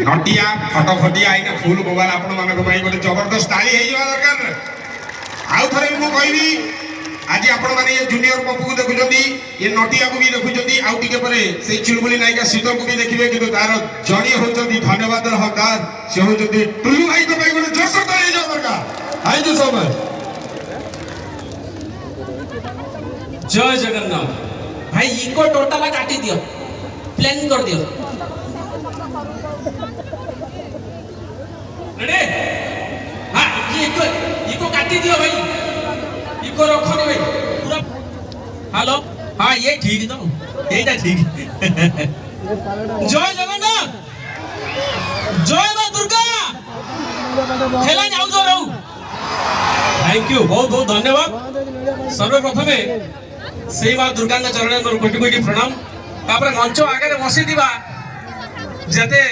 नटिया फटफटिया आईना full mobile आपण मानक भाई गोटे जबरदस्त ताली हे जवा दरकार आउ थरे मु कहबी आज आपण माने ये जूनियर पप्पू को देखुचंदी ये नटिया को भी देखुचंदी आउ टिके परे से चुलबुली नायिका शीतल को भी देखिबे किंतु तार जणी होचंदी धन्यवाद हकदार से होचंदी टुल्लू भाई को भाई गोटे जोश ताली हे जवा दरकार थैंक यू सो मच जय जगन्नाथ भाई इको टोटल काटी दियो प्लानिंग कर दियो रेडी हां इको काटी दियो भाई इको रखो भाई पूरा हेलो हां ये ठीक तो एटा ठीक जय जगन्नाथ जय मां दुर्गा खेला जाऊ तो रहू थैंक यू बहुत बहुत धन्यवाद सर्वप्रथमे से मां दुर्गा चरण मोर कोटि कोटि प्रणाम तापर मंच आगे बसी दिबा जते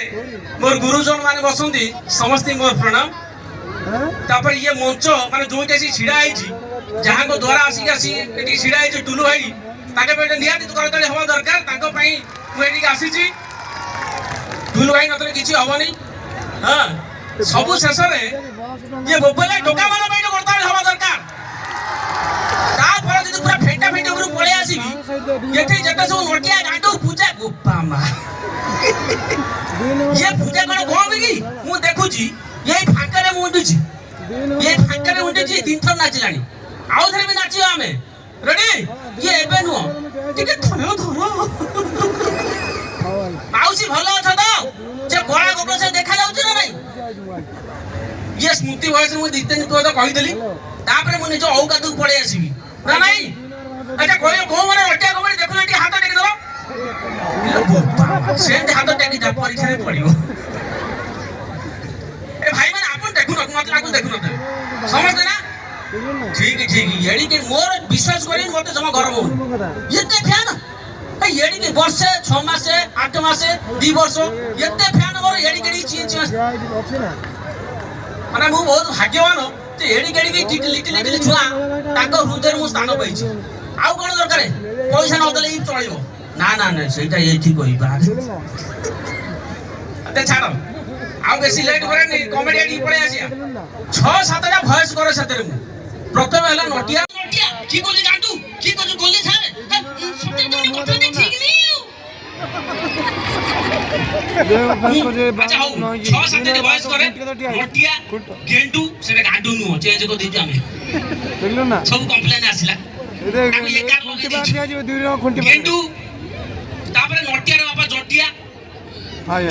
मोर गुरुजन माने बसंती समस्त मोर प्रणाम तापर ये मंच माने जोटे सी छिड़ा आइची जहां को द्वारा आसी आसी एटी छिड़ा आइची टुलू भाई ताके बेटे नियाती तो करतले हवा दरकार ताको पई मु एटी आसी छी टुलू भाई नतरे किछि हबनी हां सब शेष रे ये बोबले टोका मानो बेटे करतले हवा दरकार तापर जदि पूरा फेटा फेटा ऊपर पळे आसीबी एठी जटा सब नटिया गांडो पूजा गोपामा ये पूजा कोन कहबी मु देखु छी ये फांकारे मुंडुची ये फांकारे मुंडुची तीन थर नाचिलानी आउ थरे भी नाचियो हमें रेडी ये एबे नु टिके थरो थरो माउसी भलो अछ तो जे गोळा गोबरो से देखा जाउछ ना नहीं ये स्मृति वयस मु दिते नि तो कहि देली तापरे मु निजो औका दु पळे आसीबी ना नहीं अच्छा कोई को माने रटिया गोबरी देखु एटी हाथ टेकी दलो सेंट हाथ टेकी जा परीक्षा रे पड़ियो ए भाई माने आपन देखु न मत लागु देखु न समझ ना ठीक येडी के मोर विश्वास करी मते जमा गरम हो एते फैन ए येडी के वर्ष 6 मास 8 मास 2 वर्ष एते फैन मोर येडी केडी चीज माने मु बहुत भाग्यवान जे येडी केडी की लिटिल छुआ ताको हृदय मु स्थान पाइछि आउ कोन दरकार पैसा न देले चलिबो ना ना ना सेटा एठी कहिबा अते छाड़ आउ बेसी लेट करे नि कॉमेडी डी पळे आसिया 6-7 टा वॉइस करे सतरे मु प्रथम हला नटिया की कोली गांडू की कोजु गोली छारे सुते तो कथा दे ठीक नी अच्छा हो 6-7 टा वॉइस करे नटिया गेंडू से गांडू नु चेंज को देती हमें देखलो ना सब कंप्लेन आसिला ये कार लगे गेंडू तापरे नटिया रे बापा जटिया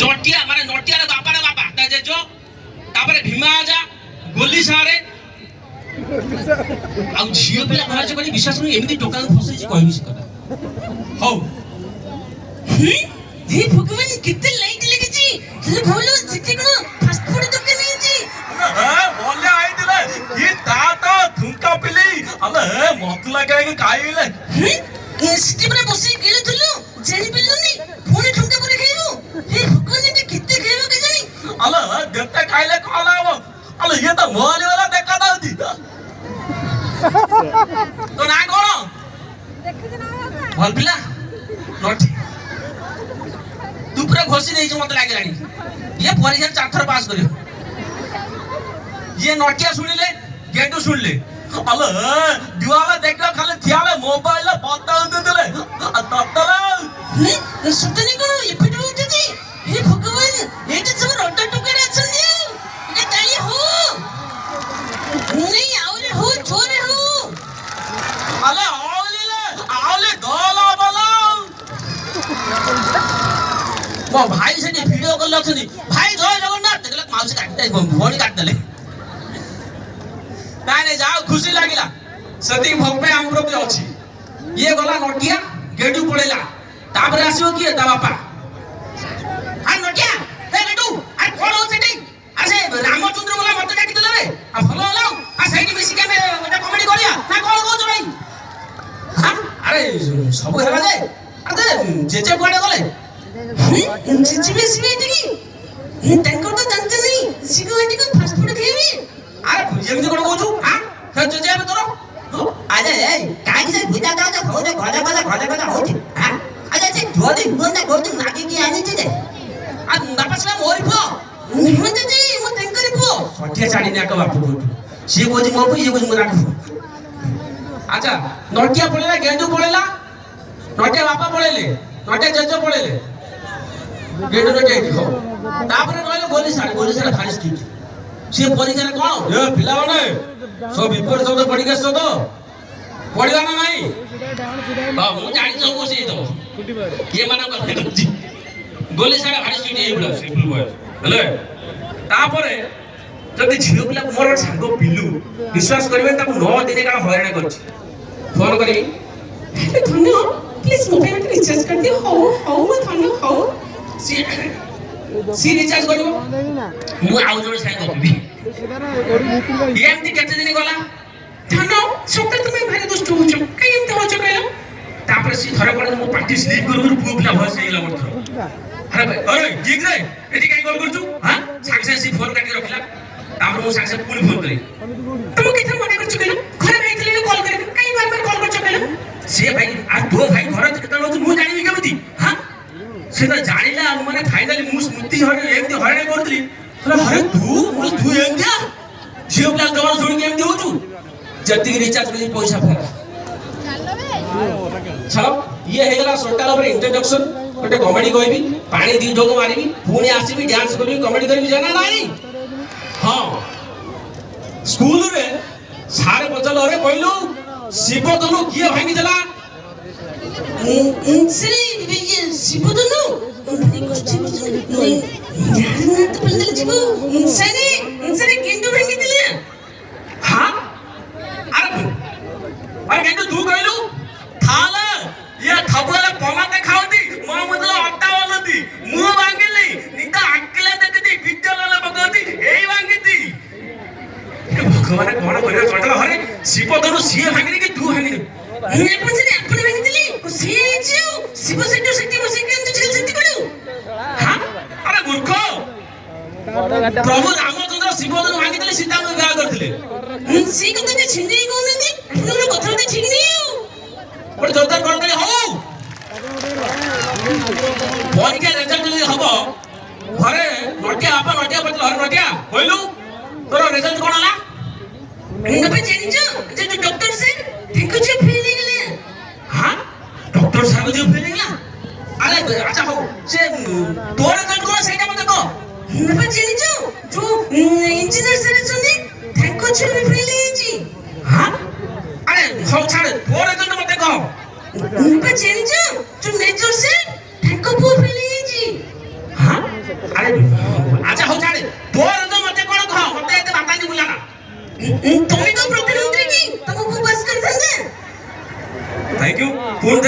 जटिया माने नटिया रे बापा ता जेजो तापरे भीमा आजा गोली सारे आ झियो पिला महाराज कोनी विश्वास नहीं एमिति टोका फसे छी कहबी से कथा हो हे भगवान किते लाइट लगे छी हे भोलो सिटी को फास्ट फूड दुकान नहीं छी हां बोले आई दिले ये ताता थुंका पिली अबे मत लगे कि काईले हे सिटी में बसी गेले थलु जेनी पिलनी फोन ठुंका पर खाइबो हे भगवान ये किते खाइबो के जानी अला देते खाइले काला वो अला ये तो मोले वाला देखा दाउदी तो ना कोन देखि जना भल पिला नोट तू पूरा घोसी देई मत लागे लानी ये परीक्षा 4 थर पास करियो ये नोटिया सुनिले गेंडू सुनले अला दिवाला देखला खाली थियाले मोबाइल बता देले ततला सुतनी कोन ये पिटू उठती हे भगवान एटे सब रोटा टुकड़े अछनी ये ताली हो नहीं आवरे हो छोरे हो अले आवले दोला बला वो भाई से वीडियो कॉल लछनी भाई जय जगन्नाथ देखला माउसी काटते फोन काट देले ताने जाओ खुशी लागिला सती भक्मे हमरो भी अछि ये गला नटिया गेडू पड़ेला तापरे आसीओ किए ता बापा आ नटिया ए गेडू आ कोन हो सेठी आसे रामचंद्र बोला मत डाकी देले रे आ भलो हलाओ आ सेठी मिसी के एटा कॉमेडी करिया ना कोन कहू भाई हां अरे सब हेला जे अरे जेजे बुआडे गले जेजे बेसी बेटी हे टैंकर तो जानते नहीं सिगरेट को फास्ट फूड खाइबी अरे एमिति कोन कहू हां हे जेजे आबे तोरो अरे ए काई जे बुदा दादा खोदे गदा होती हां अरे जे धोदी बोंदा गोतु नागी की आनी जे आ नापासला मोरी फो ଟିକେ ଛାଡ଼ିନି ଆଙ୍କ ବାପ ପୁଅଠୁ ସିଏ କହୁଛି ମୋ ପୁଅ ଇଏ କହୁଛି ମୋ ରାଗ ଆଚ୍ଛା ନଟିଆ ପଳେଇଲା ଗେଣ୍ଡୁ ପଳେଇଲା ନଟିଆ ବାପା ପଳେଇଲେ ନଟିଆ ଜେଜ ପଳେଇଲେ ଗେଣ୍ଡୁ ନଟିଆ ଏଠି ହଉ ତାପରେ ରହିଲେ ଗୋଲିସାର ଭାରି ଷ୍ଟ୍ରିକ୍ଟ ସିଏ ପରୀକ୍ଷାରେ କ'ଣ ଏ ପିଲାମାନେ ସବୁ ବିପଦ ଶବ୍ଦ ପଢିକି ଆସିଛ ତ ପଢିବା ନା ନାଇଁ ମୁଁ ଜାଣିଛି ସବୁ ବସେଇ ଦବ କିଏ ମାନଙ୍କ କଥା କହୁଛି ଗୋଲିସାର ଭାରି ଷ୍ଟ୍ରିକ୍ଟ ଏଇଭଳିଆ ହେଲେ ତାପରେ ଯଦି ଝିଅ ପିଲା ମୋର ସାଙ୍ଗ ପିଲୁ ବିଶ୍ୱାସ କରିବେନି ତାକୁ 9 ଦିନ କାଳ ହଇରାଣ କରିଛି ଫୋନ କରିବି ଧନ୍ୟ ପ୍ଲିଜ ମୋ ପାଇଁ ରିଚାର୍ଜ କରିଦିଅ ହଉ ମୋ ଧନ୍ୟ ହଉ ସିଏ ରିଚାର୍ଜ କରିବ ମୁଁ ଆଉ ଜଣେ ସାଙ୍ଗେ ଗପିବି ଏମିତି କେତେ ଦିନ ଗଲା ଧନ୍ୟ ସତରେ ତୁମେ ଭାରି ଦୁଷ୍ଟ ହଉଛ କାହିଁ ଏମିତି ହଉଛ କହିଲ ତାପରେ ସିଏ ଥରେ କହିଲେ ମୋ ପାଟି ସ୍ଲିପ୍ କରୁ ପୁଅ ପିଲା ଭଏସ ହେଇଗଲା ମୋର ଥର ଆରେ ଠିକ୍ ରେ ଏଠି କାହିଁ କଲ୍ କରୁଛୁ ହଁ ସାଙ୍ଗେ ସାଙ୍ଗେ ସିଏ ଫୋନ କାଟିକି ରଖିଲା ତାପରେ ମୁଁ ସାଙ୍ଗେ ସାଙ୍ଗେ ପୁଣି ଫୋନ କଲି ତମକୁ କେତେ ମନେ କରୁଛୁ କହିଲ ଘରେ ଭାଇ ଥିଲେ କଲ୍ କରିବି କାହିଁ ବାର କଲ୍ କରୁଛ କହିଲ ସିଏ ଭାଇ ଆଉ ତୋ ଭାଇ ଘର କେତେବେଳେ ହଉଛି ମୁଁ ଜାଣିବି କେମିତି ହଁ ସେ ତ ଜାଣିଲା ମାନେ ଫାଇନାଲି ମୁଁ ସ୍ମୃତି ଏମିତି ହଇରାଣ କରୁଥିଲି ଆରେ ତୁ ଏମିତିଆ ଝିଅ ପିଲା ଜମା ଶୁଣିକି ଏମିତି ହଉଛୁ ଯେତିକି ରିଚାର୍ଜ କରି ପଇସା ଫେରା ଛାଡ଼ ଇଏ ହେଇଗଲା ସରକାର ଉପରେ ଇଣ୍ଟ୍ରୋଡକ୍ସନ ଗୋଟେ କମେଡି କହିବି ପାଣି 2 ଢୋକ ମାରିବି ପୁଣି ଆସିବି ଡ୍ୟାନ୍ସ କରିବି କମେଡି କରିବି ଜାଣା ନାଇଁ ହଁ ସ୍କୁଲରେ ସାର୍ ପଚାରିଲେ ଅରେ କହିଲୁ ଶିବଧନୁ କିଏ ଭାଙ୍ଗିଥିଲା ଶିବଧନୁ କେନ୍ତୁ ଭାଙ୍ଗିଥିଲେ ହଁ ଆରେ କିନ୍ତୁ ତୁ କହିଲୁ ଥାଲା ଇଏ ସବୁବେଳେ ପମାତେ ଖାଉନ୍ତି ମୋ ମୁଦରେ ଅଟା ବୋଲନ୍ତି ମୁଁ ଭାଙ୍ଗିଲି ନିତ ଆଙ୍କିଲେ ଦେଖିତି ବିଦ୍ୟାଳୟ ପକାନ୍ତି ଏଇ ଭାଙ୍ଗିତି ଭଗବାନ କଣ କରିବା ଚଟଲା ହରେ ଶିବଧନୁ ସିଏ ଭାଙ୍ଗିନି କି ତୁ ଭାଙ୍ଗିନି ମୁଁ ପଛରେ ଆପଣ ଭାଙ୍ଗିଥିଲି ସିଏ ହେଇଛି ଶିବ ସେଠି ବସିକି କେମିତି ଛେଲ ସେଠି କରୁ ହଁ ଆରେ ମୂର୍ଖ ପ୍ରଭୁ ରାମଚନ୍ଦ୍ର ଶିବଧନୁ ଭାଙ୍ଗିଥିଲେ ସୀତାଙ୍କୁ ବିବାହ କରିଥିଲେ ସେଇ କଥା ଟିକେ ଛିଣ୍ଡେଇ କହୁନାହାନ୍ତି ଆପଣଙ୍କର କଥାବାର୍ତ୍ତା ଠିକ ନେଇ ଆଉ ଗୋଟେ ଜୋରଦାର କଣ କରି ହଉ ପରୀକ୍ଷା ରେଜଲ୍ଟ ଯଦି ହବ ଘରେ ନଟିଆ ବାପା ନଟିଆ ପଚାରିଲେ ଘରେ ନଟିଆ କହିଲୁ ତୋର ରେଜଲ୍ଟ କଣ ହେଲା ଜାଣିଛ ଯେ ଡକ୍ଟର ସାର୍ ତାଙ୍କ ଝିଅ ଫେଲ୍ ହେଇଗଲେ ହଁ ଡକ୍ଟର ସାର୍ ଝିଅ ଫେଲ୍ ହେଇଗଲା ଆରେ ଆଚ୍ଛା ହଉ ସେ ତୋ ରେଜଲ୍ଟ କଣ ସେଇଟା ମତେ କହ ଜାଣିଛ ଯୋଉ ଇଞ୍ଜିନିୟର ସାର୍ ଅଛନ୍ତି ତାଙ୍କ ଝିଅ ଫେଲ୍ ହେଇଯାଇଛି ହଁ ଆରେ ହଉ ଛାଡ ତୋ ରେଜଲ୍ଟ ମତେ କହ ଜାଣିଛ ଯୋଉ ମେଜର ସାର୍ ତାଙ୍କ ପୁଅ ଫେଲ୍ ହେଇଯାଇଛି ହଁ ଆରେ ଆଚ୍ଛା ହଉ ଛାଡ ତୋ ରେଜଲ୍ଟ ମତେ କଣ କହ ମତେ ଏତେ ବାତାନି ବୁଲାନା তুমি তো প্রতিদিন